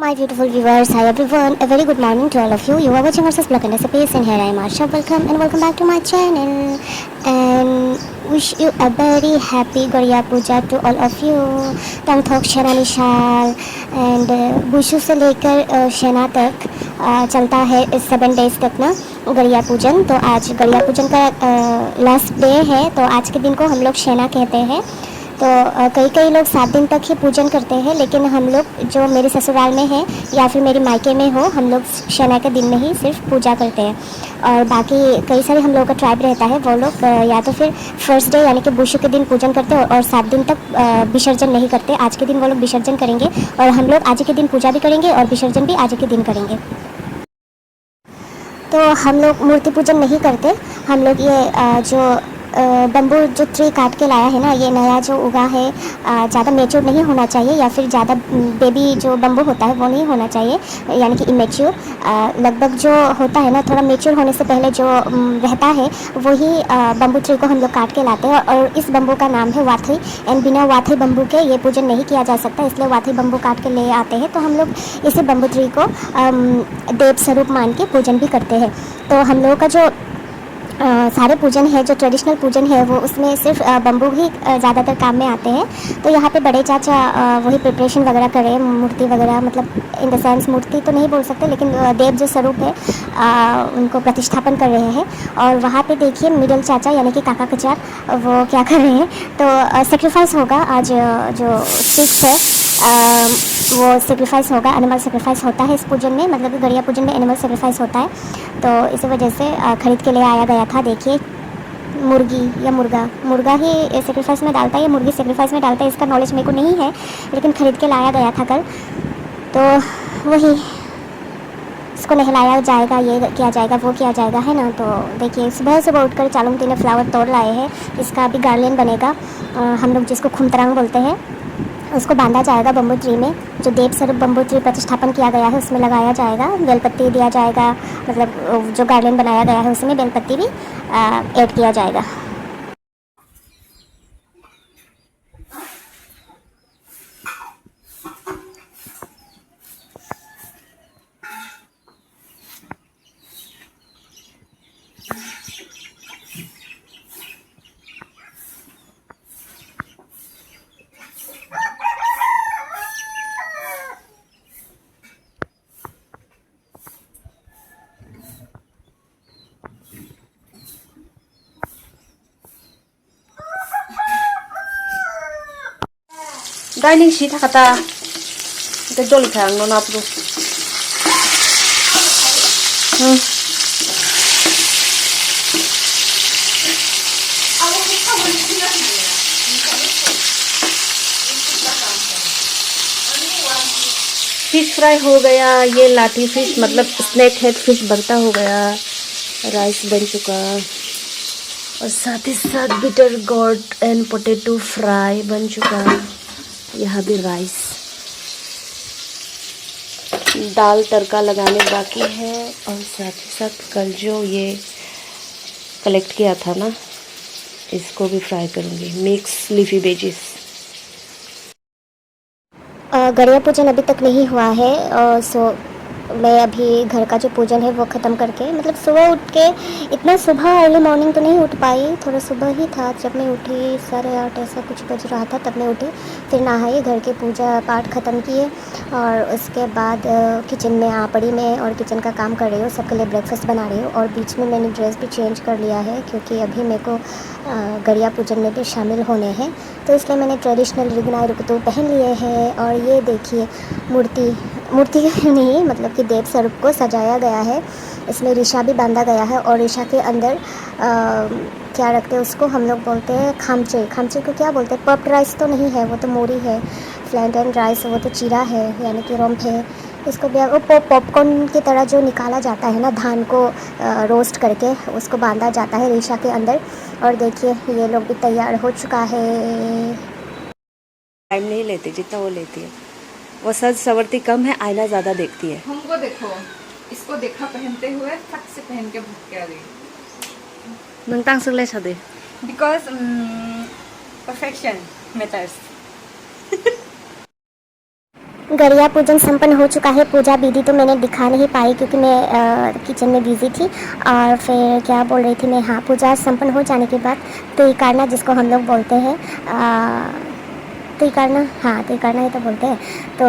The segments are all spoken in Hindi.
My beautiful viewers, hi everyone, a very good morning to all of you. You are watching Versus Blog and Recipes, and here I am Asha. Welcome and welcome back to my channel. And wish you a very happy Gariya Puja to all of you. Tangthok Shena Nishal and बुशु से लेकर शेना तक चलता है इस 7 डेज तक ना गड़िया पूजन। तो आज गड़िया पूजन का लास्ट डे है, तो आज के दिन को हम लोग शेना कहते हैं। तो कई लोग 7 दिन तक ही पूजन करते हैं, लेकिन हम लोग जो मेरे ससुराल में है या फिर मेरी मायके में हो, हम लोग शना के दिन में ही सिर्फ पूजा करते हैं। और बाकी कई सारे हम लोगों का ट्राइब रहता है, वो लोग या तो फिर फर्स्ट डे यानी कि बुशु के दिन पूजन करते हैं और 7 दिन तक विसर्जन नहीं करते। आज के दिन वो लोग विसर्जन करेंगे और हम लोग आज के दिन पूजा भी करेंगे और विसर्जन भी आज के दिन करेंगे। तो हम लोग मूर्ति पूजन नहीं करते। हम लोग ये जो बम्बू जो ट्री काट के लाया है ना, ये नया जो उगा है, ज़्यादा मेच्योर नहीं होना चाहिए या फिर ज़्यादा बेबी जो बम्बू होता है वो नहीं होना चाहिए, यानी कि इमेच्योर। लगभग जो होता है ना, थोड़ा मेच्योर होने से पहले जो रहता है वही बम्बू ट्री को हम लोग काट के लाते हैं। और इस बम्बू का नाम है वाथई, एंड बिना वाथई बम्बू के ये पूजन नहीं किया जा सकता, इसलिए वाथई बम्बू काट के ले आते हैं। तो हम लोग इसी बम्बू ट्री को देव स्वरूप मान के पूजन भी करते हैं। तो हम लोगों का जो सारे पूजन है, जो ट्रेडिशनल पूजन है, वो उसमें सिर्फ बम्बू ही ज़्यादातर काम में आते हैं। तो यहाँ पे बड़े चाचा वही प्रिपरेशन वगैरह करें, मूर्ति वगैरह, मतलब इन द सेंस मूर्ति तो नहीं बोल सकते, लेकिन देव जो स्वरूप है उनको प्रतिष्ठापन कर रहे हैं। और वहाँ पे देखिए मिडिल चाचा यानी कि काका कचार वो क्या कर रहे हैं। तो सेक्रीफाइस होगा आज, जो फिक्स है वो सेक्रीफाइस होगा, एनिमल सेक्रीफाइस होता है इस पूजन में, मतलब कि गड़िया पूजन में एनिमल सेक्रीफाइस होता है। तो इसी वजह से खरीद के ले आया गया था। देखिए मुर्गी या मुर्गा ही सेक्रीफाइस में डालता है या मुर्गी सेक्रीफाइस में डालता है, इसका नॉलेज मेरे को नहीं है, लेकिन ख़रीद के लाया गया था कल। तो वही इसको नहलाया जाएगा, ये किया जाएगा, वो किया जाएगा, है ना। तो देखिए सुबह उठकर चालूमती ने फ्लावर तोड़ लाए हैं, इसका अभी गार्लियन बनेगा, हम लोग जिसको खुमतरंग बोलते हैं। उसको बांधा जाएगा बम्बू ट्री में, जो देव स्वरूप बम्बू ट्री प्रतिष्ठापन किया गया है उसमें लगाया जाएगा, बेलपत्ती दिया जाएगा, मतलब जो गार्डन बनाया गया है उसमें बेलपत्ती भी ऐड किया जाएगा। Darling si kata ito jolly kang no napro. Fish fry हो गया, ये लाठी फिश मतलब स्नैक हेड फिश बनता हो गया, राइस बन चुका और साथ ही साथ bitter gourd and potato fry बन चुका। यहाँ भी राइस, दाल तड़का लगाने बाकी है और साथ ही साथ कल जो ये कलेक्ट किया था ना, इसको भी फ्राई करूँगी, मिक्स लीफी वेजिस। गड़िया पूजन अभी तक नहीं हुआ है, सो मैं अभी घर का जो पूजन है वो ख़त्म करके, मतलब सुबह उठ के, इतना सुबह अर्ली मॉर्निंग तो नहीं उठ पाई, थोड़ा सुबह ही था जब मैं उठी, 8:30 ऐसा कुछ बज रहा था तब मैं उठी। फिर नहाई, घर के पूजा पाठ ख़त्म किए और उसके बाद किचन में आ पड़ी मैं और किचन का काम कर रही हूँ, सबके लिए ब्रेकफास्ट बना रही हूँ। और बीच में मैंने ड्रेस भी चेंज कर लिया है क्योंकि अभी मेरे को गड़िया पूजन में भी शामिल होने हैं, तो इसलिए मैंने ट्रेडिशनल रिगनाई रुकतू पहन लिए हैं। और ये देखिए मूर्ति नहीं, मतलब कि देव स्वरूप को सजाया गया है, इसमें रिशा भी बांधा गया है। और रिशा के अंदर क्या रखते हैं उसको हम लोग बोलते हैं खामचे को क्या बोलते हैं, पफ्ड राइस तो नहीं है, वो तो मोरी है, फ्लैट एंड राइस वो तो चीरा है यानी कि रम्प है। इसको भी वो पॉपकॉर्न की तरह जो निकाला जाता है ना, धान को रोस्ट करके उसको बांधा जाता है रिशा के अंदर। और देखिए ये लोग भी तैयार हो चुका है। टाइम नहीं लेते जितना वो लेती है, वो सज सवरती कम है, आईना ज़्यादा देखती है। हमको देखो, इसको देखा पहनते हुए फट से पहन के भूख के आ गई। नंतांग सुले सदे बिकॉज परफेक्शन मैटर्स। गरिया पूजन संपन्न हो चुका है। पूजा विधि तो मैंने दिखा नहीं पाई क्योंकि मैं किचन में बिजी थी। और फिर क्या बोल रही थी मैं, हाँ, पूजा संपन्न हो जाने के बाद त्रिकारना, जिसको हम लोग बोलते हैं त्रिकारना, हाँ त्रिकारना ही तो बोलते हैं। तो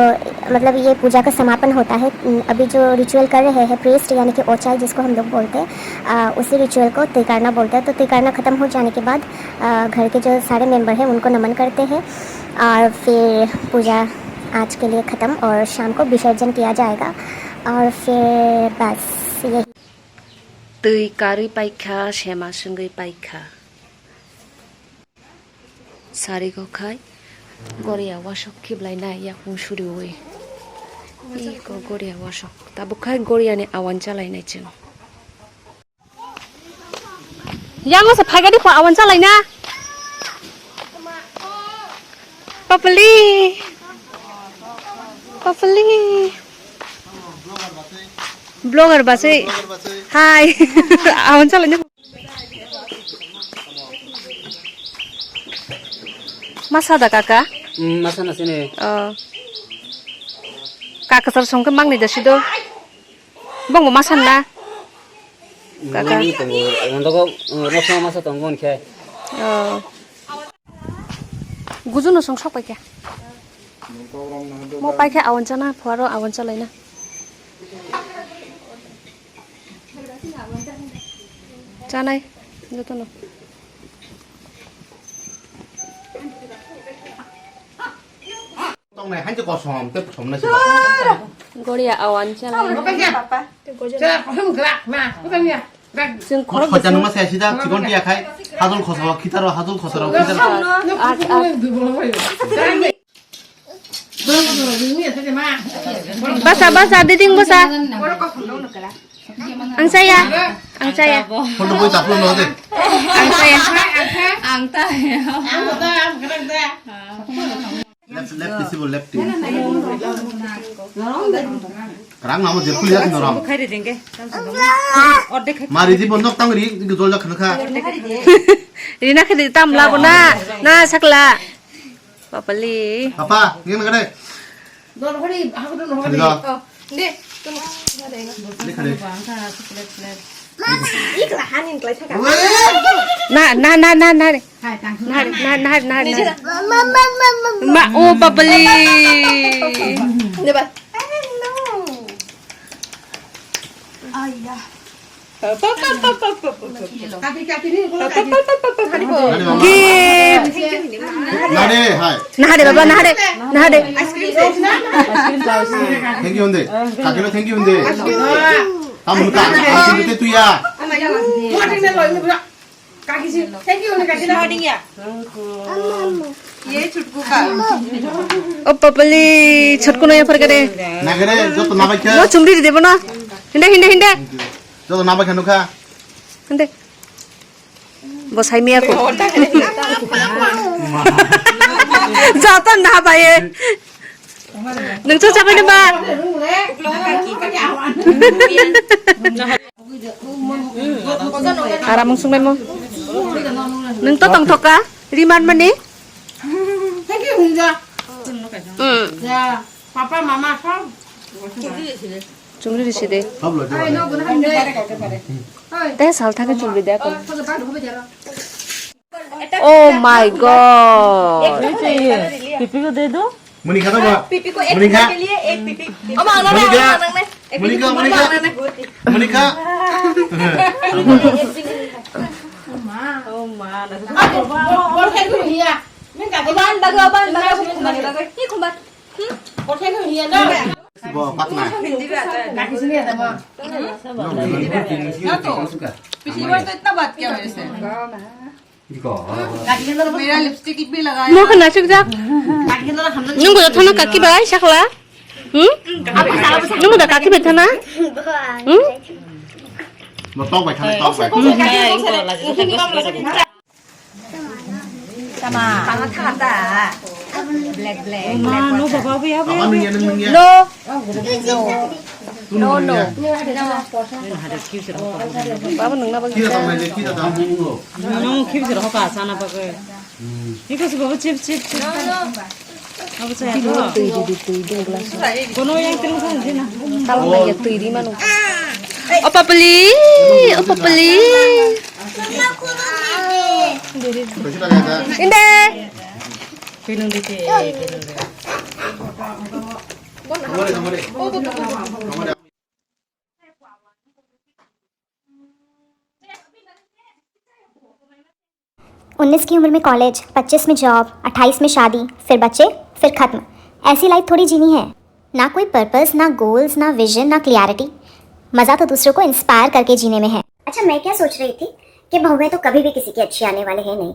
मतलब ये पूजा का समापन होता है। अभी जो रिचुअल कर रहे हैं प्रीस्ट यानी कि ओचाई जिसको हम लोग बोलते हैं, उसी रिचुअल को त्रिकारना बोलते हैं। तो त्रिकारना ख़त्म हो जाने के बाद घर के जो सारे मेंबर हैं उनको नमन करते हैं और फिर पूजा आज के लिए ख़त्म और शाम को विसर्जन किया जाएगा। और फिर बस यही। Tươi kari paikha shema sungai paikha. Sari ko khai. Goria washok kiblai na yak mung shuri we. I ko goria washok. Tabu khai goria ni awan chalai na chung. Yang mo sa phagadi ko awan chalai na. Papali. Papali. Blogger basi. Hai. Awan chalai na. Masa ada kakak? Masa nasi ni. Kakak sar songke mang ni dasi do. Bang mau masan na. Kakak. Untuk kau rasa masa tanggung kaya. Gujun no song sok pakai. Mau pakai awan cana, puaro awan calai na. Canai, itu no. Trong này hắn cho có sòm tiếp sống là gì Goria awan calai. Sing vậy? Khó chăn mà xe xíu chỉ còn kia khai 하던 커서 기타로 하던 커서라고 기타로 Basa diding basa. Ang saya. 홀로 보이 잡고 넣어야 돼. Ang saya. 랩 디시볼 랩 디. 그랑 나무 제풀이 같은 거람. 마리 집 번덕 땅이 이거 돌려 가능하. Rina kedi tam la bona. Na sakla. Papali. 아빠 이거는 그래. 이거. 네. 그래. Na. Ma oh papali. 나래 하이. Nahade baba nahade. 땡기온데. 가기로 땡기온데. 아무것도 안 땡길 때 뚜야. Oh papali. Chotko no ya par kare. 나 그래. 저도 나밖에. No chumri di debo na. Hinda. 저도 나밖에 누가. Hinde. Bosai mi aku. Jatan na baye. Nung cho chapai na ba? Ara mong sungmai mo. Nung to tong thoka riman mani. Papa, mama, sao? Chumri di side. 밥을 줘. Te sal thake chumri de ako. Oh my god. मुनिका तो बा मुनिका के लिए एक पीपी मुनिका 뭐 빠트나 이거 मेरा लिपस्टिक भी लगा Mo kana chukja. Nung ko thana kaki ba sakla? Nung da kaki ba thana? 뭐 떡 봐, 떡 봐. 아빠 능이야. No. Baba nung na ba? 기다 담아 이제 기다 담아. Nung kibsir hoka sana pa ko. Iko si baba chip. Kalau nggak tuh di mana? Opa beli. Indah. उन्नीस की उम्र में कॉलेज, 25 में जॉब, 28 में शादी, फिर बच्चे, फिर खत्म। ऐसी लाइफ थोड़ी जीनी है। ना कोई पर्पस, ना गोल्स, ना विजन, ना क्लियरिटी। मज़ा तो दूसरों को इंस्पायर करके जीने में है। अच्छा, मैं क्या सोच रही थी कि बहुएं तो कभी भी किसी की अच्छी आने वाले हैं नहीं,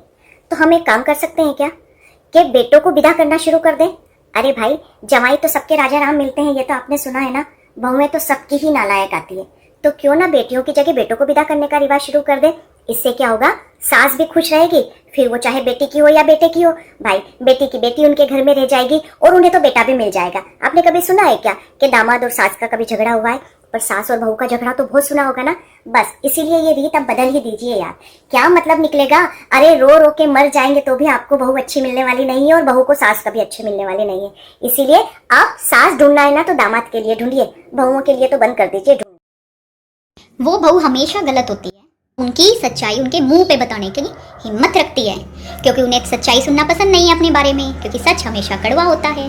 तो हम एक काम कर सकते हैं क्या कि बेटों को विदा करना शुरू कर दें। अरे भाई, जवाई तो सबके राजा राम मिलते हैं, ये तो आपने सुना है ना। बहुएं तो सबकी ही नालायक आती है, तो क्यों ना बेटियों की जगह बेटों को विदा करने का रिवाज शुरू कर दे। इससे क्या होगा, सास भी खुश रहेगी, फिर वो चाहे बेटी की हो या बेटे की हो। भाई, बेटी की बेटी उनके घर में रह जाएगी और उन्हें तो बेटा भी मिल जाएगा। आपने कभी सुना है क्या कि दामाद और सास का कभी झगड़ा हुआ है? पर सास और बहू का झगड़ा तो बहुत सुना होगा ना। बस इसीलिए ये रीत अब बदल ही दीजिए यार। क्या मतलब निकलेगा? अरे रो रो के मर जाएंगे तो भी आपको बहू अच्छी मिलने वाली नहीं है और बहू को सास कभी अच्छी मिलने वाली नहीं है। इसीलिए आप सास ढूंढना है ना तो दामाद के लिए ढूंढिए, बहुओं के लिए तो बंद कर दीजिए। वो बहू हमेशा गलत होती है, उनकी सच्चाई उनके मुंह पे बताने की हिम्मत रखती है, क्योंकि उन्हें सच्चाई सुनना पसंद नहीं है अपने बारे में, क्योंकि सच हमेशा कड़वा होता है।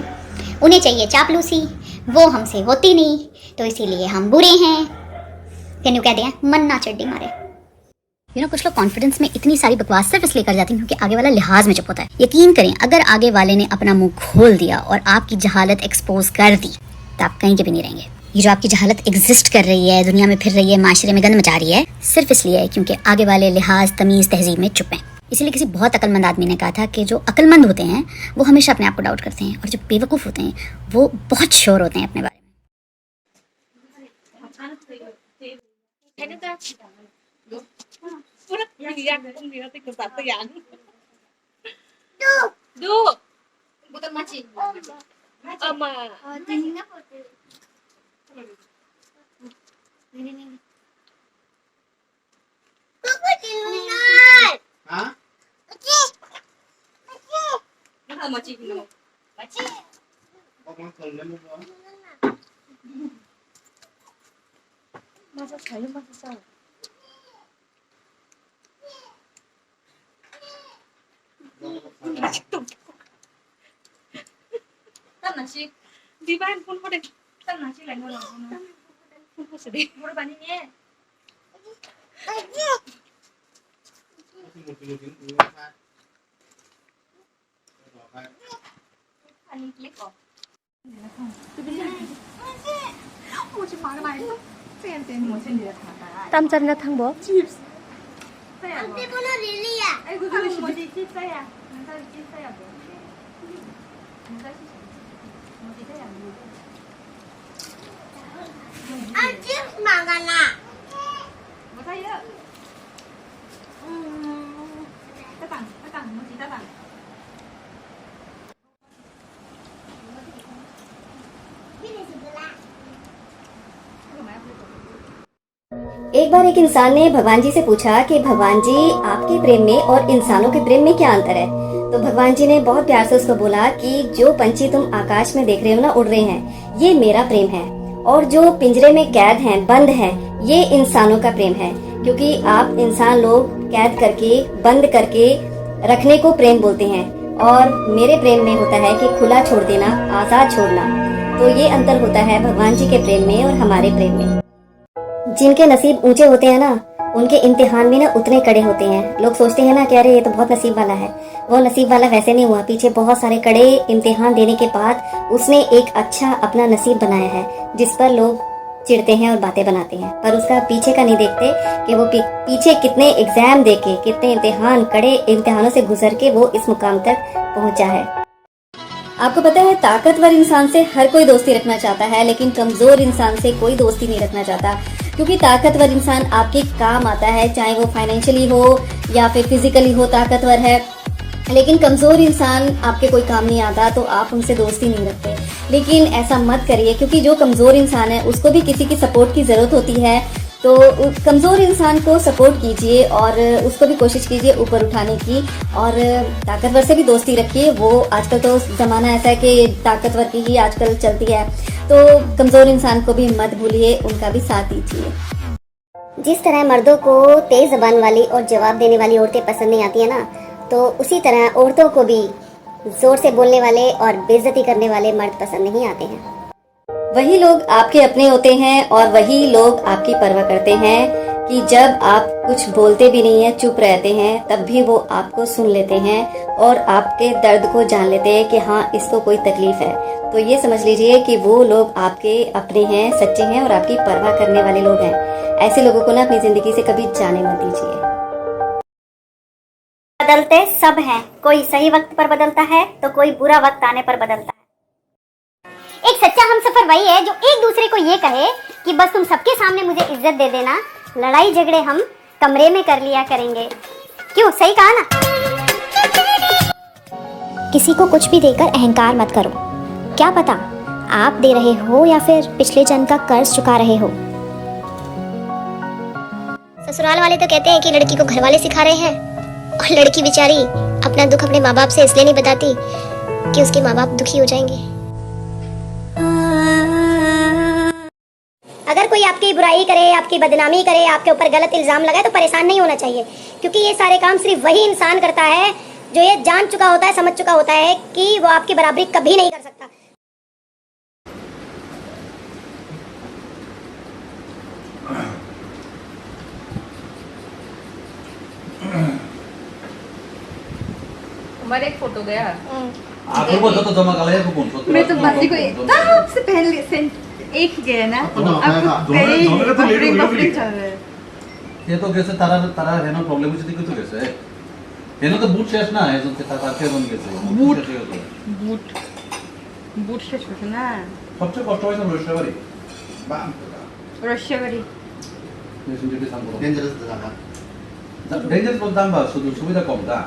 उन्हें चाहिए चापलूसी, वो हमसे होती नहीं, तो इसीलिए हम बुरे हैं। तेनू कह दिया मन ना चड्डी मारे। कुछ लोग कॉन्फिडेंस में इतनी सारी बकवास सिर्फ इसलिए कर जाती हैं क्योंकि आगे वाला लिहाज में चुप होता है। यकीन करें, अगर आगे वाले ने अपना मुंह खोल दिया और आपकी जहालत एक्सपोज कर दी तो आप कहीं के भी नहीं रहेंगे। ये जो आपकी जहालत एग्जिस्ट कर रही है, दुनिया में फिर रही है, माशरे में गंद मचा रही है, सिर्फ इसलिए है क्योंकि आगे वाले लिहाज, तमीज, तहजीब में चुप हैं। इसलिए किसी बहुत अक्लमंद आदमी ने कहा था कि जो अक्लमंद होते हैं वो हमेशा अपने आप को डाउट करते हैं, और जो बेवकूफ़ होते हैं वो बहुत श्योर होते हैं अपने बारे में। Di ba phun ko din. Tan na sila no. Phun ko sa di. Mura ba ni niya? Ani click ko. Mo chi ma ba ni? Sen sen mo sen dia tha da. Tam chan na thang bo. Chips. Saya. Ante bola lili ya. Ai go mo di chips saya. Nanta chips saya. Nanta chips. Chips mangana. Saya. Tatang, mau tatang. एक बार एक इंसान ने भगवान जी से पूछा कि भगवान जी, आपके प्रेम में और इंसानों के प्रेम में क्या अंतर है? तो भगवान जी ने बहुत प्यार से उसको बोला कि जो पंछी तुम आकाश में देख रहे हो ना, उड़ रहे हैं, ये मेरा प्रेम है, और जो पिंजरे में कैद हैं, बंद हैं, ये इंसानों का प्रेम है। क्योंकि आप इंसान लोग कैद करके, बंद करके रखने को प्रेम बोलते हैं, और मेरे प्रेम में होता है कि खुला छोड़ देना, आजाद छोड़ना। तो ये अंतर होता है भगवान जी के प्रेम में और हमारे प्रेम में। जिनके नसीब ऊंचे होते हैं ना, उनके इम्तिहान भी ना उतने कड़े होते हैं। लोग सोचते हैं ना कि अरे ये तो बहुत नसीब वाला है, वो नसीब वाला वैसे नहीं हुआ। पीछे बहुत सारे कड़े इम्तिहान देने के बाद उसने एक अच्छा अपना नसीब बनाया है, जिस पर लोग चिढ़ते हैं और बातें बनाते हैं, पर उसका पीछे का नहीं देखते कि वो पीछे कितने एग्जाम देके, कितने इम्तिहान, कड़े इम्तिहानों से गुजर के वो इस मुकाम तक पहुंचा है। आपको पता है, ताकतवर इंसान से हर कोई दोस्ती रखना चाहता है, लेकिन कमजोर इंसान से कोई दोस्ती नहीं रखना चाहता, क्योंकि ताकतवर इंसान आपके काम आता है, चाहे वो फाइनेंशियली हो या फिर फिजिकली हो ताकतवर है। लेकिन कमजोर इंसान आपके कोई काम नहीं आता, तो आप उनसे दोस्ती नहीं रखते। लेकिन ऐसा मत करिए, क्योंकि जो कमजोर इंसान है उसको भी किसी की सपोर्ट की जरूरत होती है। तो तो कमज़ोर इंसान को सपोर्ट कीजिए और उसको भी कोशिश कीजिए ऊपर उठाने की, और ताकतवर से भी दोस्ती रखिए। वो आजकल तो ज़माना ऐसा है कि ताकतवर की ही आजकल चलती है, तो कमज़ोर इंसान को भी मत भूलिए, उनका भी साथ दीजिए। जिस तरह मर्दों को तेज़ ज़बान वाली और जवाब देने वाली औरतें पसंद नहीं आती है ना, तो उसी तरह औरतों को भी ज़ोर से बोलने वाले और बेइज्जती करने वाले मर्द पसंद नहीं आते हैं। वही लोग आपके अपने होते हैं और वही लोग आपकी परवाह करते हैं कि जब आप कुछ बोलते भी नहीं हैं, चुप रहते हैं, तब भी वो आपको सुन लेते हैं और आपके दर्द को जान लेते हैं कि हाँ, इसको कोई तकलीफ है। तो ये समझ लीजिए कि वो लोग आपके अपने हैं, सच्चे हैं और आपकी परवाह करने वाले लोग हैं। ऐसे लोगों को ना अपनी जिंदगी से कभी जाने मत दीजिए। बदलते सब हैं, कोई सही वक्त पर बदलता है तो कोई बुरा वक्त आने पर बदलता है। एक सच्चा हमसफर वही है जो एक दूसरे को ये कहे कि बस तुम सबके सामने मुझे इज्जत दे देना, लड़ाई झगड़े हम कमरे में कर लिया करेंगे। क्यों, सही कहा ना? किसी को कुछ भी देकर अहंकार मत करो। क्या पता आप दे रहे हो या फिर पिछले जन्म का कर्ज चुका रहे हो। ससुराल वाले तो कहते हैं कि लड़की को घर वाले सिखा रहे हैं, और लड़की बेचारी अपना दुख अपने माँ बाप से इसलिए नहीं बताती कि उसके माँ बाप दुखी हो जाएंगे। अगर कोई आपकी बुराई करे, आपकी बदनामी करे, आपके ऊपर गलत इल्जाम लगाए तो परेशान नहीं होना चाहिए, क्योंकि ये सारे काम सिर्फ वही इंसान करता है जो ये जान चुका होता है, समझ चुका होता है कि वो आपकी बराबरी कभी नहीं कर सकता। हमारे एक फोटो गया। आखिर वो तो जमा कर लिया तो कौन सा? मैं तो बाजी को एकदम से पहले से एक ही गया ना। आपको बफरिंग चल रहा है। ये तो कैसे तारा तारा है ना प्रॉब्लम है तो कैसे है? ये ना तो बूट शेष ना है जो तारा के बन कैसे? बूट बूट शेष होता ना। सबसे कष्ट है ना रशियावारी। रशियावारी। ये सुनते भी सांगो। डेंजरस जगह। डेंजरस बोलता हम बात सुधु सुविधा कम था।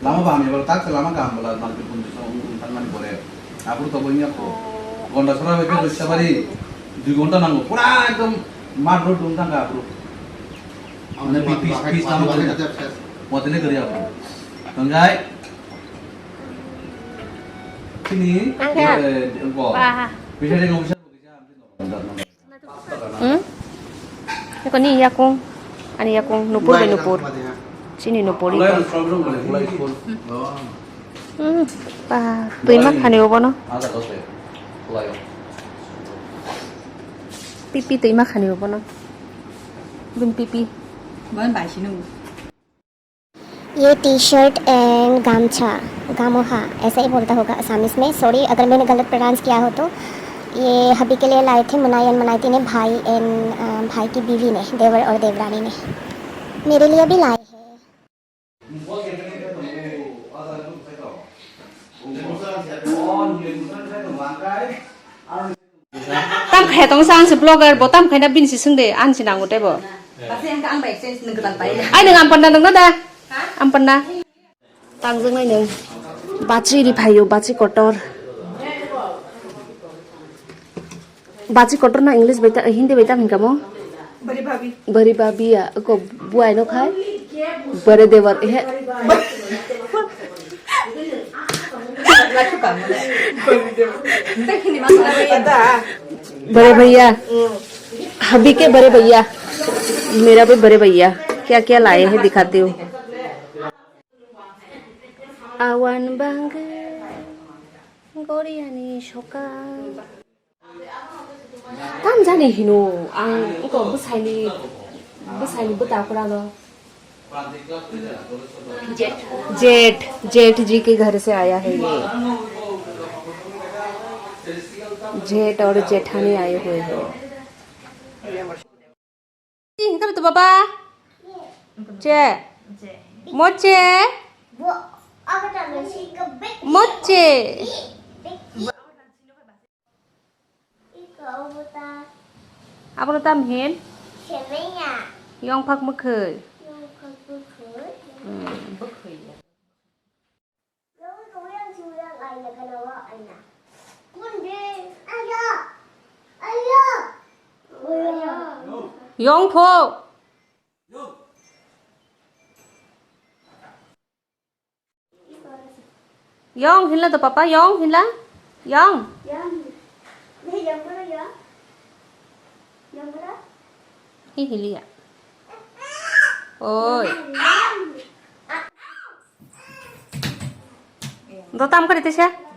लामा बाहमी बार ताक से लामा काम बोला मार्केट पुंजी उन्नत मानी बोले। आप लोग तो बोलिए आपको गंडा सरा में क्या रशियावारी 2 घंटा नांगो पूरा एकदम मार रोड उनका का आप लोग। हमने पीस काम करते मोदले करिए आप लोग। तंगाई sini bisa dia nggak bisa Cái con này yakung, anh yakung nupur với nupur, sini nupur mulai itu. problem boleh mulai full Bah, tuh mah kan apa no? ada dos ya mulai Pipi tuh mah kan apa no? Bim pipi. Bukan bahasa nu. ये टी शर्ट एंड गामछा, गामोहा ऐसा ही बोलता होगा असामीज में। सॉरी अगर मैंने गलत प्रोनाउंस किया हो तो। ये हबी के लिए लाए थे मुनाई एंड मनाइती ने, भाई एंड भाई की बीवी ने, देवर और देवरानी ने। मेरे लिए भी लाए हैं। Tam khai tong sang se blogger bo tam khai na bin si sung de an si nang utai bo. Pasti yang ang baik saya nengketan baik. Ai nang ampan na dong da. Ampan na. Tang jeng nai nang. Bachi ri phayo bachi kotor. Bachi kotor na English beta Hindi beta min kamo. Bari babi. Bari babi ya ko buai no khai. Bare devar he. बड़े भैया, हबी के बड़े भैया, मेरा भी बड़े भैया, क्या क्या लाए हैं दिखाते हो। Awan bangga, Goriani shoka. Tam जाने हिनो, ang iko busaini बताओ करा लो। जेठ जी के घर से आया है ये। जेठ और जेठानी आए हुए हैं। कब तो बाबा जे मोचे मोचे apa lu tamhin yang pak mekei Yong Pho. Yong hinla to papa. Yong hinla. Yong. Hi hili ya. Oi. Do tam kari tisha.